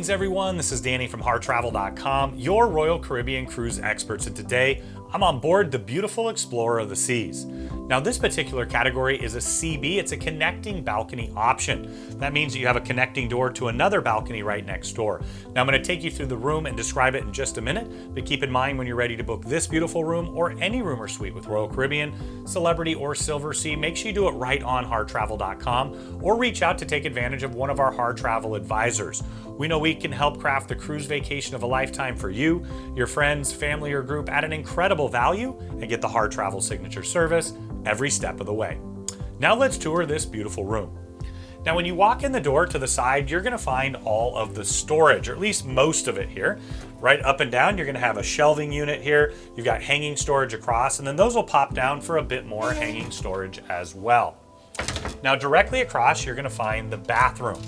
Greetings everyone, this is Danny from HarrTravel.com, your Royal Caribbean cruise experts, and today I'm on board the beautiful Explorer of the Seas. Now this particular category is a CB, it's a connecting balcony option. That means that you have a connecting door to another balcony right next door. Now I'm going to take you through the room and describe it in just a minute, but keep in mind when you're ready to book this beautiful room or any room or suite with Royal Caribbean, Celebrity or Silver Sea, make sure you do it right on HarrTravel.com or reach out to take advantage of one of our Harr Travel advisors. We know we can help craft the cruise vacation of a lifetime for you, your friends, family, or group at an incredible value and get the Harr Travel signature service every step of the way. Now let's tour this beautiful room. Now when you walk in the door to the side, you're going to find all of the storage, or at least most of it here. Right up and down, you're going to have a shelving unit here. You've got hanging storage across, and then those will pop down for a bit more hanging storage as well. Now directly across, you're going to find the bathroom.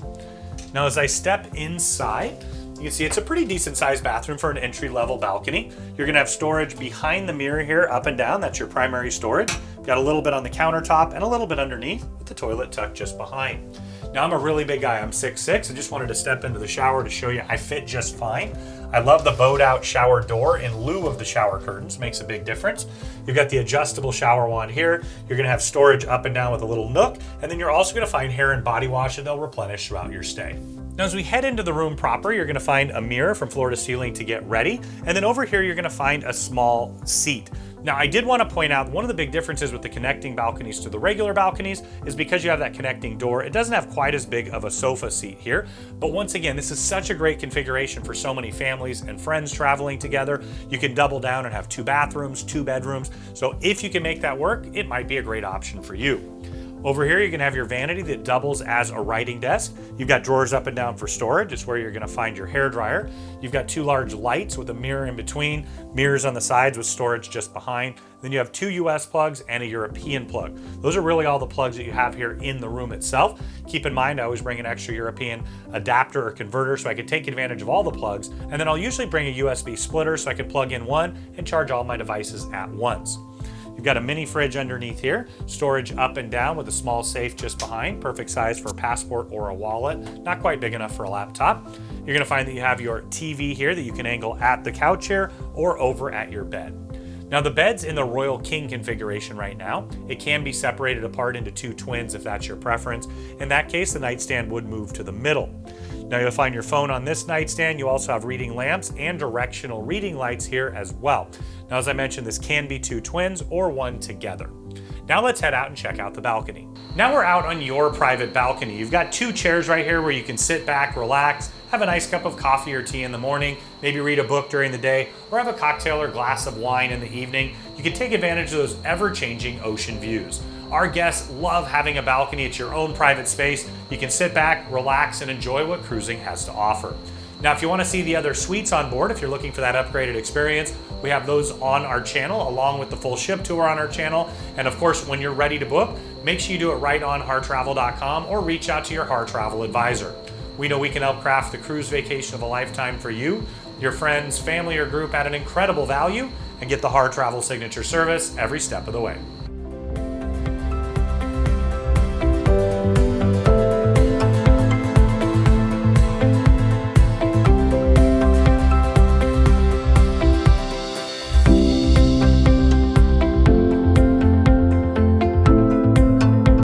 Now as I step inside, you can see it's a pretty decent sized bathroom for an entry-level balcony. You're gonna have storage behind the mirror here, up and down. That's your primary storage. Got a little bit on the countertop and a little bit underneath with the toilet tucked just behind. Now I'm a really big guy, I'm 6'6". I just wanted to step into the shower to show you I fit just fine. I love the bowed out shower door in lieu of the shower curtains, makes a big difference. You've got the adjustable shower wand here. You're gonna have storage up and down with a little nook, and then you're also gonna find hair and body wash that they'll replenish throughout your stay. Now as we head into the room proper, you're gonna find a mirror from floor to ceiling to get ready, and then over here you're gonna find a small seat. Now I did want to point out one of the big differences with the connecting balconies to the regular balconies is because you have that connecting door, it doesn't have quite as big of a sofa seat here. But once again, this is such a great configuration for so many families and friends traveling together. You can double down and have 2 bathrooms, 2 bedrooms. So if you can make that work, it might be a great option for you. Over here, you're gonna have your vanity that doubles as a writing desk. You've got drawers up and down for storage. It's where you're gonna find your hair dryer. You've got 2 large lights with a mirror in between, mirrors on the sides with storage just behind. Then you have 2 US plugs and a European plug. Those are really all the plugs that you have here in the room itself. Keep in mind, I always bring an extra European adapter or converter so I can take advantage of all the plugs. And then I'll usually bring a USB splitter so I can plug in one and charge all my devices at once. You've got a mini fridge underneath here, storage up and down with a small safe just behind, perfect size for a passport or a wallet, not quite big enough for a laptop. You're gonna find that you have your TV here that you can angle at the couch chair or over at your bed. Now the bed's in the Royal King configuration right now. It can be separated apart into 2 twins if that's your preference. In that case, the nightstand would move to the middle. Now you'll find your phone on this nightstand. You also have reading lamps and directional reading lights here as well. Now, as I mentioned, this can be 2 twins or 1 together. Now let's head out and check out the balcony. Now we're out on your private balcony. You've got 2 chairs right here where you can sit back, relax, have a nice cup of coffee or tea in the morning, maybe read a book during the day, or have a cocktail or glass of wine in the evening. You can take advantage of those ever-changing ocean views. Our guests love having a balcony. It's your own private space. You can sit back, relax, and enjoy what cruising has to offer. Now, if you want to see the other suites on board, if you're looking for that upgraded experience, we have those on our channel along with the full ship tour on our channel. And of course, when you're ready to book, make sure you do it right on HarrTravel.com or reach out to your Harr Travel advisor. We know we can help craft the cruise vacation of a lifetime for you, your friends, family, or group at an incredible value and get the Harr Travel signature service every step of the way.